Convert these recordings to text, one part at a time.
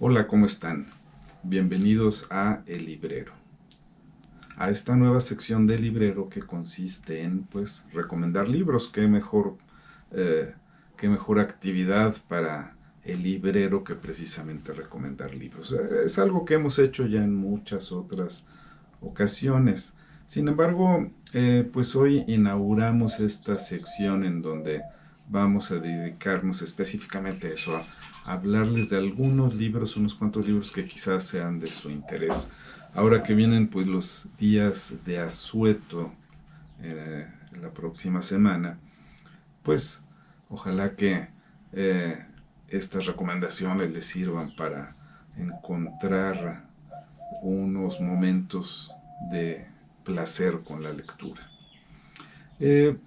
Hola, ¿cómo están? Bienvenidos a El Librero, a esta nueva sección del librero que consiste en, pues, recomendar libros. Eh, qué mejor actividad para el librero que precisamente recomendar libros. Es algo que hemos hecho ya en muchas otras ocasiones. Sin embargo, pues hoy inauguramos esta sección en donde vamos a dedicarnos específicamente a eso, a hablarles de algunos libros, unos cuantos libros que quizás sean de su interés. Ahora que vienen pues los días de asueto la próxima semana, pues ojalá que eh, estas recomendaciones les sirvan para encontrar unos momentos de placer con la lectura. Eh,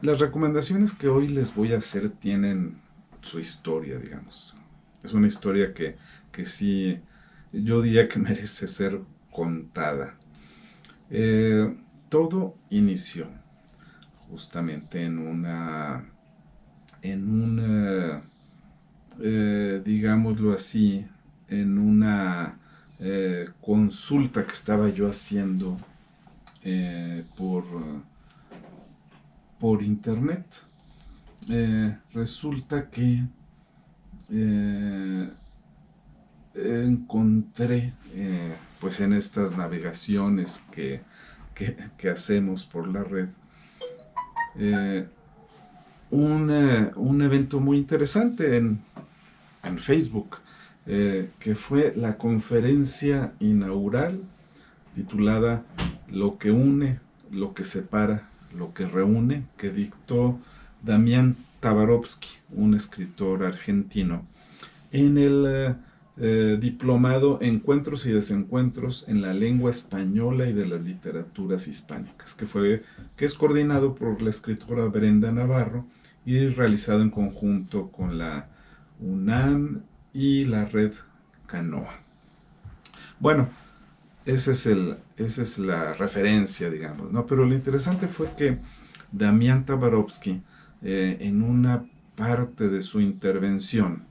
las recomendaciones que hoy les voy a hacer tienen su historia, digamos. Es una historia que sí, yo diría que merece ser contada. Eh, Todo inició justamente en una, digámoslo así, en una consulta que estaba yo haciendo eh, por, por internet. Resulta que eh, encontré, pues en estas navegaciones que hacemos por la red, eh, un evento muy interesante en Facebook, que fue la conferencia inaugural titulada Lo que une, lo que separa, lo que reúne, que dictó Damián Tabarovsky, un escritor argentino, en el diplomado Encuentros y Desencuentros en la Lengua Española y de las Literaturas Hispánicas, que es coordinado por la escritora Brenda Navarro y realizado en conjunto con la UNAM y la red Canoa. Bueno, esa es la referencia, digamos, ¿no? Pero lo interesante fue que Damián Tabarovsky, en una parte de su intervención,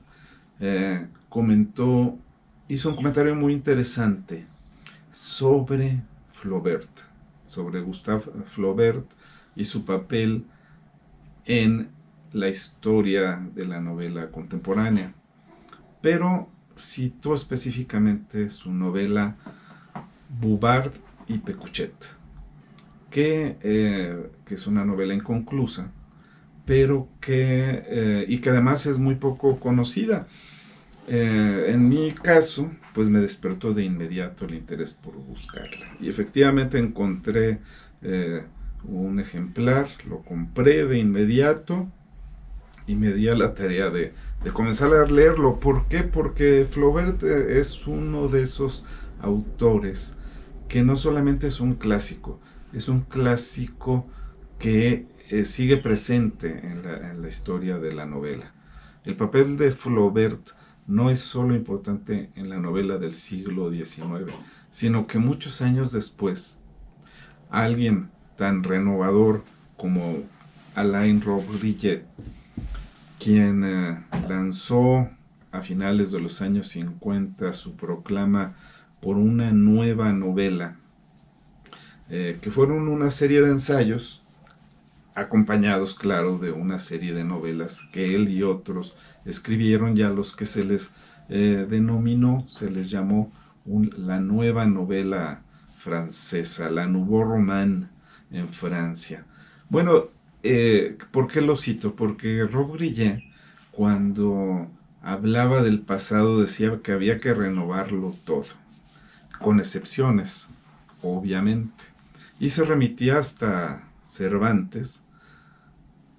comentó, hizo un comentario muy interesante sobre Flaubert, sobre Gustave Flaubert y su papel en la historia de la novela contemporánea. Pero citó específicamente su novela Bouvard y Pécuchet, que es una novela inconclusa, pero y que además es muy poco conocida. En mi caso, pues me despertó de inmediato el interés por buscarla. Y efectivamente encontré un ejemplar, lo compré de inmediato y me di a la tarea de comenzar a leerlo. ¿Por qué? Porque Flaubert es uno de esos autores que no solamente es un clásico que sigue presente en la historia de la novela. El papel de Flaubert no es solo importante en la novela del siglo XIX, sino que muchos años después, alguien tan renovador como Alain Robbe-Grillet, quien lanzó a finales de los años 50 su proclama por una nueva novela, que fueron una serie de ensayos acompañados, claro, de una serie de novelas que él y otros escribieron, ya los que se les denominó, se les llamó la nueva novela francesa, la Nouveau Roman en Francia. Bueno, ¿por qué lo cito? Porque Rob Grillet, cuando hablaba del pasado, decía que había que renovarlo todo, con excepciones, obviamente. Y se remitía hasta Cervantes,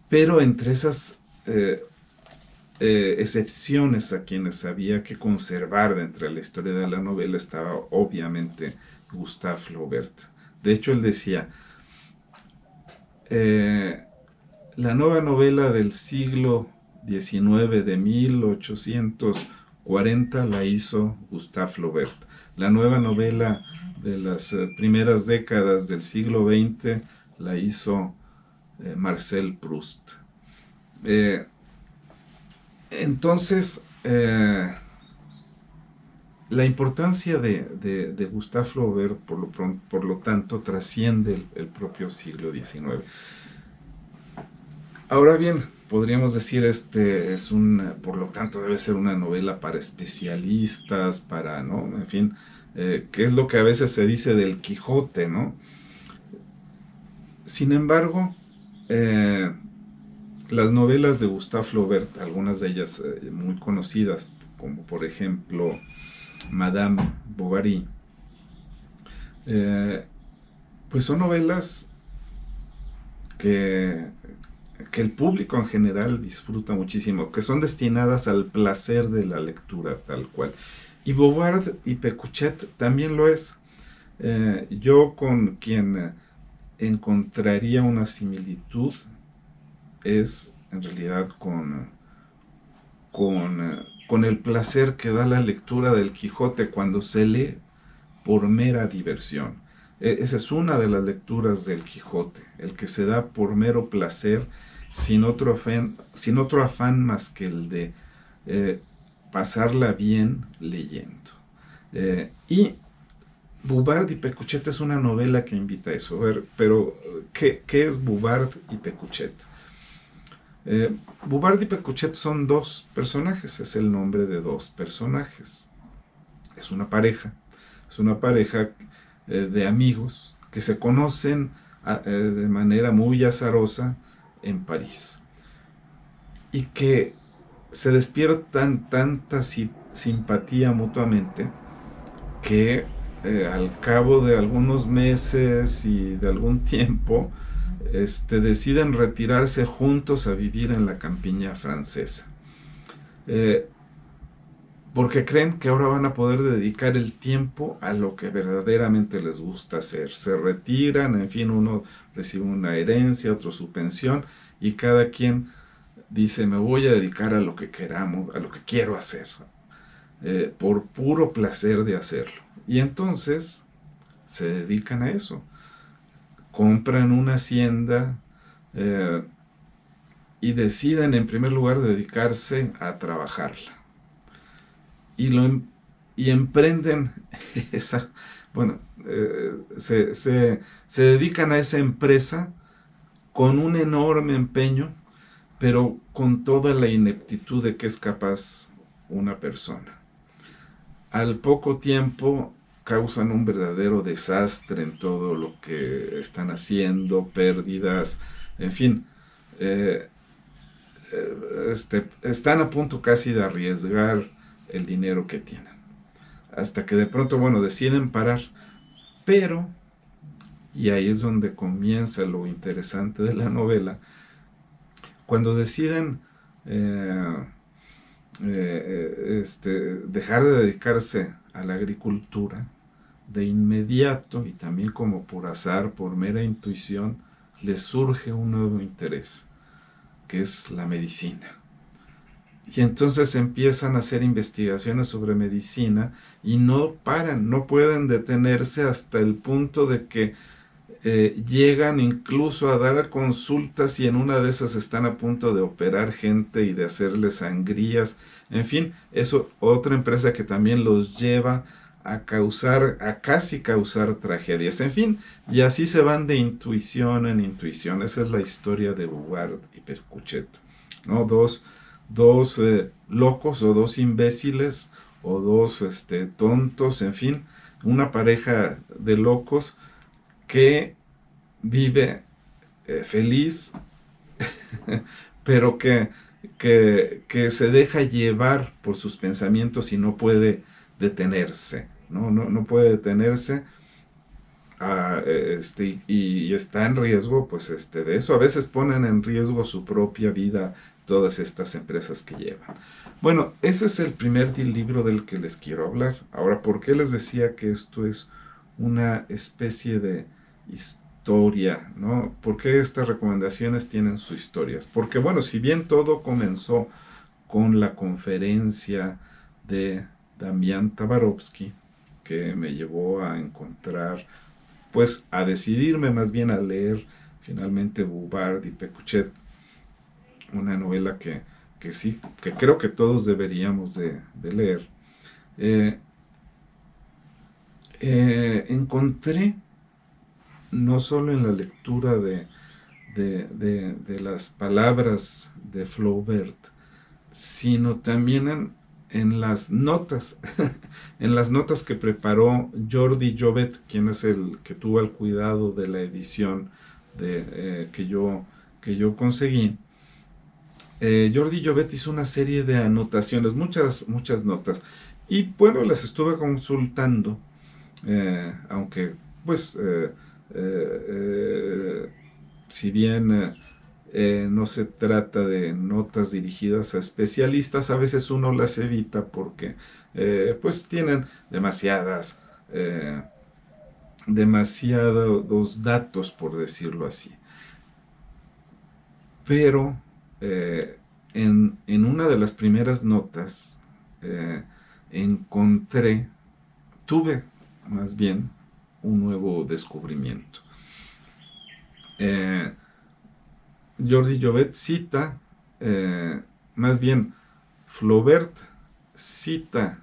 pero entre esas excepciones a quienes había que conservar dentro de la historia de la novela estaba obviamente Gustave Flaubert. De hecho, él decía, eh, la nueva novela del siglo XIX de 1840 la hizo Gustave Flaubert. La nueva novela de las primeras décadas del siglo XX la hizo Marcel Proust. Eh, entonces, la importancia de Gustave Flaubert, por lo tanto, trasciende el propio siglo XIX. Ahora bien, podríamos decir, por lo tanto, debe ser una novela para especialistas, para, ¿no? En fin, que es lo que a veces se dice del Quijote, ¿no? Sin embargo, eh, las novelas de Gustave Flaubert, algunas de ellas muy conocidas, como por ejemplo Madame Bovary, eh, pues son novelas que, que el público en general disfruta muchísimo, que son destinadas al placer de la lectura tal cual. Y Bouvard y Pécuchet también lo es. Yo con quien encontraría una similitud es en realidad con el placer que da la lectura del Quijote cuando se lee por mera diversión. Esa es una de las lecturas del Quijote, el que se da por mero placer, sin otro afán más que el de eh, pasarla bien leyendo. Y Bouvard y Pécuchet es una novela que invita a eso. A ver, pero ¿qué es Bouvard y Pécuchet? Bouvard y Pécuchet son dos personajes, es el nombre de dos personajes. Es una pareja, es una pareja de amigos que se conocen de manera muy azarosa en París y que se despiertan tanta simpatía mutuamente que al cabo de algunos meses y de algún tiempo deciden retirarse juntos a vivir en la campiña francesa. Eh, Porque creen que ahora van a poder dedicar el tiempo a lo que verdaderamente les gusta hacer. Se retiran, en fin, uno recibe una herencia, otro su pensión, y cada quien dice, me voy a dedicar a lo que queramos, a lo que quiero hacer, por puro placer de hacerlo. Y entonces se dedican a eso. Compran una hacienda eh, y deciden en primer lugar dedicarse a trabajarla. Y, y emprenden esa, bueno, se dedican a esa empresa con un enorme empeño, pero con toda la ineptitud de que es capaz una persona. Al poco tiempo causan un verdadero desastre en todo lo que están haciendo, pérdidas, en fin, eh, están a punto casi de arriesgar el dinero que tienen. Hasta que de pronto, bueno, deciden parar, pero, y ahí es donde comienza lo interesante de la novela, cuando deciden dejar de dedicarse a la agricultura, de inmediato y también como por azar, por mera intuición, les surge un nuevo interés, que es la medicina. Y entonces empiezan a hacer investigaciones sobre medicina y no paran, no pueden detenerse hasta el punto de que llegan incluso a dar consultas y en una de esas están a punto de operar gente y de hacerles sangrías. En fin, eso otra empresa que también los lleva a casi causar tragedias. En fin, y así se van de intuición en intuición. Esa es la historia de Bouvard y Pécuchet, ¿no? Dos locos o dos imbéciles o dos tontos, en fin, una pareja de locos que vive feliz, pero que se deja llevar por sus pensamientos y no puede detenerse, no puede detenerse y está en riesgo, pues de eso. A veces ponen en riesgo su propia vida todas estas empresas que llevan. Bueno, ese es el primer libro del que les quiero hablar. Ahora, ¿por qué les decía que esto es una especie de historia, ¿no? ¿Por qué estas recomendaciones tienen sus historias? Porque, bueno, si bien todo comenzó con la conferencia de Damián Tabarovsky, que me llevó a encontrar, pues a decidirme más bien a leer finalmente Bouvard y Pécuchet, una novela que sí, que creo que todos deberíamos de leer. encontré, no solo en la lectura de las palabras de Flaubert, sino también en las notas, en las notas que preparó Jordi Llobet, quien es el que tuvo el cuidado de la edición que yo conseguí. Jordi Llobet hizo una serie de anotaciones, muchas notas, y bueno, las estuve consultando, aunque pues si bien no se trata de notas dirigidas a especialistas, a veces uno las evita porque pues tienen eh, demasiados datos, por decirlo así. Pero en una de las primeras notas eh, encontré, tuve más bien un nuevo descubrimiento. Eh, Jordi Llobet cita, más bien Flaubert cita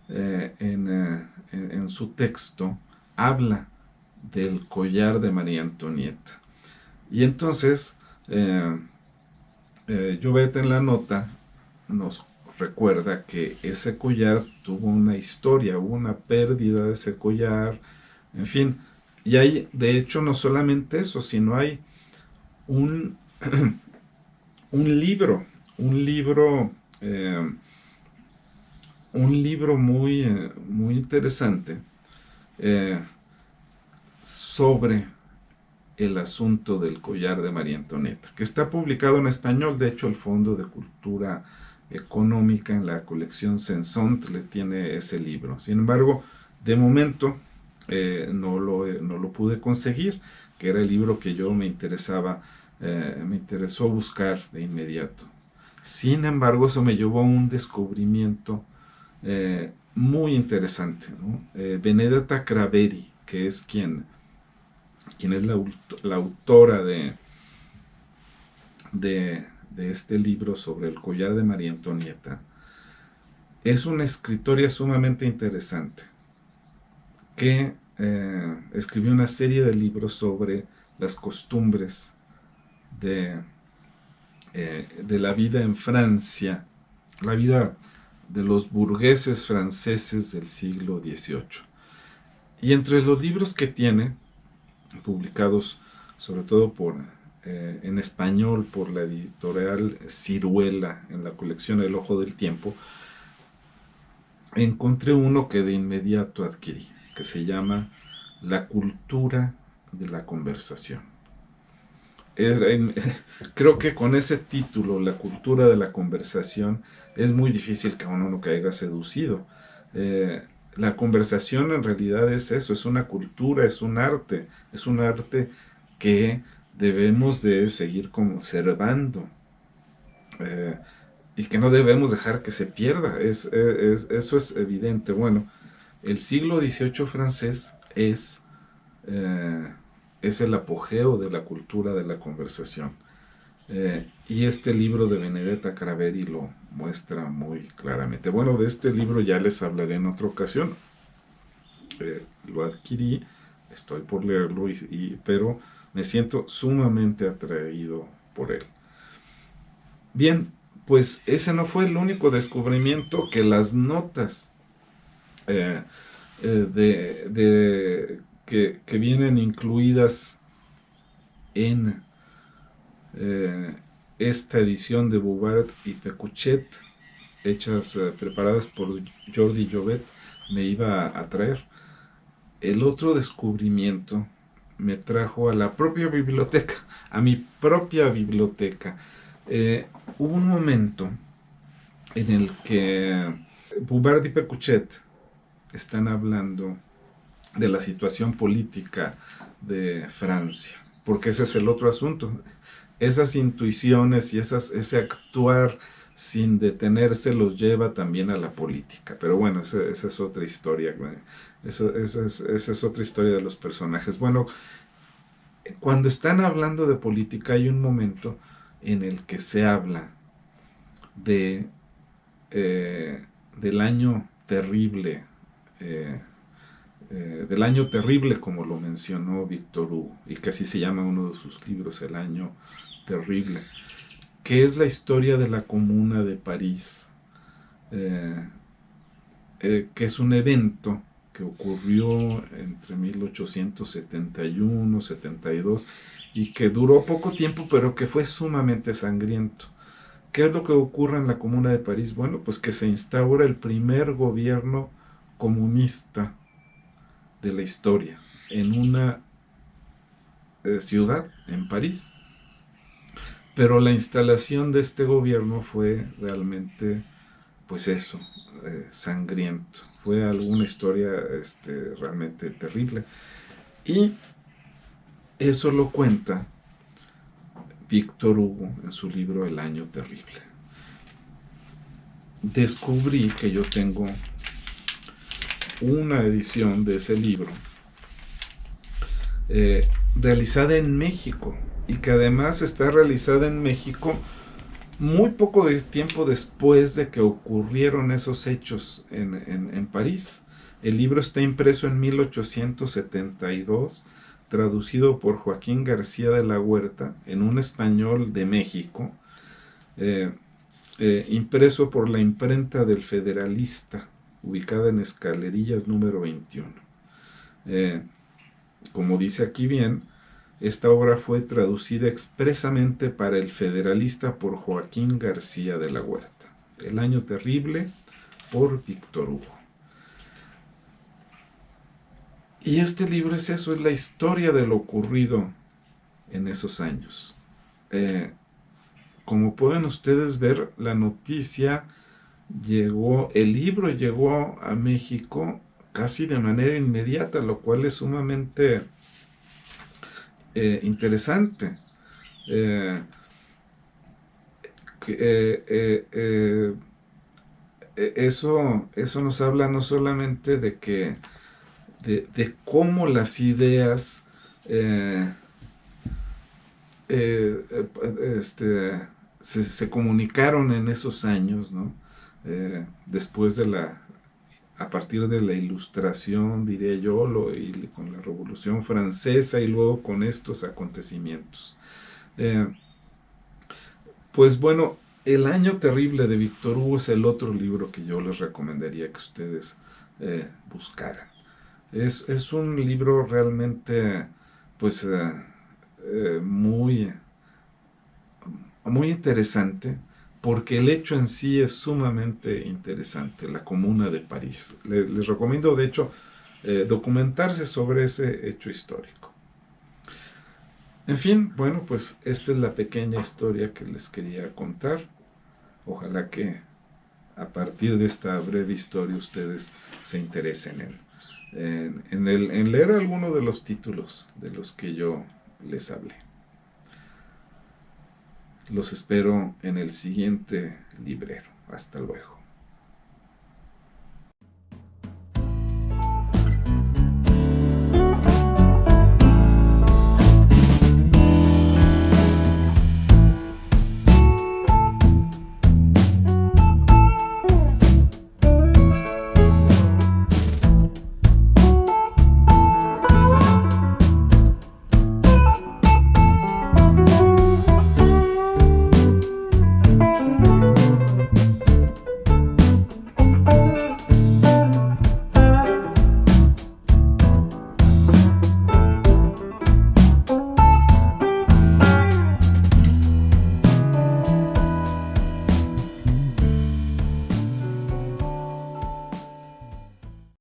en su texto, habla del collar de María Antonieta. Y entonces, Llobet en la nota nos recuerda que ese collar tuvo una historia, hubo una pérdida de ese collar, en fin. Y hay, de hecho, no solamente eso, sino hay un, un libro, un libro, eh, un libro muy interesante eh, sobre el asunto del collar de María Antonieta, que está publicado en español. De hecho, el Fondo de Cultura Económica en la colección Sensontle tiene ese libro. Sin embargo, de momento no lo pude conseguir, que era el libro que yo me interesó buscar de inmediato. Sin embargo, eso me llevó a un descubrimiento muy interesante, ¿no? Benedetta Craveri, que es quien es la autora de este libro sobre el collar de María Antonieta, es una escritora sumamente interesante que escribió una serie de libros sobre las costumbres de, de la vida en Francia, la vida de los burgueses franceses del siglo XVIII. Y entre los libros que tiene, publicados sobre todo en español por la editorial Ciruela en la colección El Ojo del Tiempo, encontré uno que de inmediato adquirí, que se llama La cultura de la conversación. Creo que con ese título, La cultura de la conversación, es muy difícil que uno no caiga seducido. La conversación en realidad es eso, es una cultura, es un arte que debemos de seguir conservando eh, y que no debemos dejar que se pierda. Eso es evidente. Bueno, el siglo XVIII francés es el apogeo de la cultura de la conversación. Y este libro de Benedetta Craveri lo muestra muy claramente. Bueno, de este libro ya les hablaré en otra ocasión. Lo adquirí, estoy por leerlo, pero me siento sumamente atraído por él. Bien, pues ese no fue el único descubrimiento, que las notas eh, que vienen incluidas en esta edición de Bouvard y Pécuchet, preparadas por Jordi Llobet, me iba a traer. El otro descubrimiento me trajo a la propia biblioteca, a mi propia biblioteca. Hubo un momento en el que Bouvard y Pécuchet están hablando de la situación política de Francia, porque ese es el otro asunto. Esas intuiciones y ese actuar sin detenerse los lleva también a la política. Pero bueno, esa es otra historia. Esa es otra historia de los personajes. Bueno, cuando están hablando de política hay un momento en el que se habla de del año terrible, del año terrible, como lo mencionó Víctor Hugo, y que así se llama uno de sus libros, El año terrible, que es la historia de la Comuna de París, eh, que es un evento que ocurrió entre 1871 72 y que duró poco tiempo, pero que fue sumamente sangriento. ¿Qué es lo que ocurre en la Comuna de París? Bueno, pues que se instaura el primer gobierno comunista de la historia en una ciudad, en París. Pero la instalación de este gobierno fue realmente, pues eso, sangriento. Fue alguna historia realmente terrible. Y eso lo cuenta Víctor Hugo en su libro El año terrible. Descubrí que yo tengo una edición de ese libro realizada en México, y que además está realizada en México muy poco de tiempo después de que ocurrieron esos hechos en París. El libro está impreso en 1872, traducido por Joaquín García de la Huerta en un español de México, impreso por la imprenta del Federalista, ubicada en Escalerillas número 21. Como dice aquí bien, esta obra fue traducida expresamente para el Federalista por Joaquín García de la Huerta. El año terrible, por Víctor Hugo. Y este libro es eso, es la historia de lo ocurrido en esos años. Como pueden ustedes ver, la noticia llegó, el libro llegó a México casi de manera inmediata, lo cual es sumamente interesante. Eso nos habla no solamente de que de cómo las ideas se comunicaron en esos años, ¿no? Después de a partir de la Ilustración, diría yo, con la Revolución Francesa y luego con estos acontecimientos. Pues bueno, El año terrible de Víctor Hugo es el otro libro que yo les recomendaría que ustedes buscaran. Es un libro realmente, pues, muy, muy interesante, porque el hecho en sí es sumamente interesante, la Comuna de París. Les recomiendo, de hecho, documentarse sobre ese hecho histórico. En fin, bueno, pues esta es la pequeña historia que les quería contar. Ojalá que a partir de esta breve historia ustedes se interesen en leer alguno de los títulos de los que yo les hablé. Los espero en el siguiente librero. Hasta luego.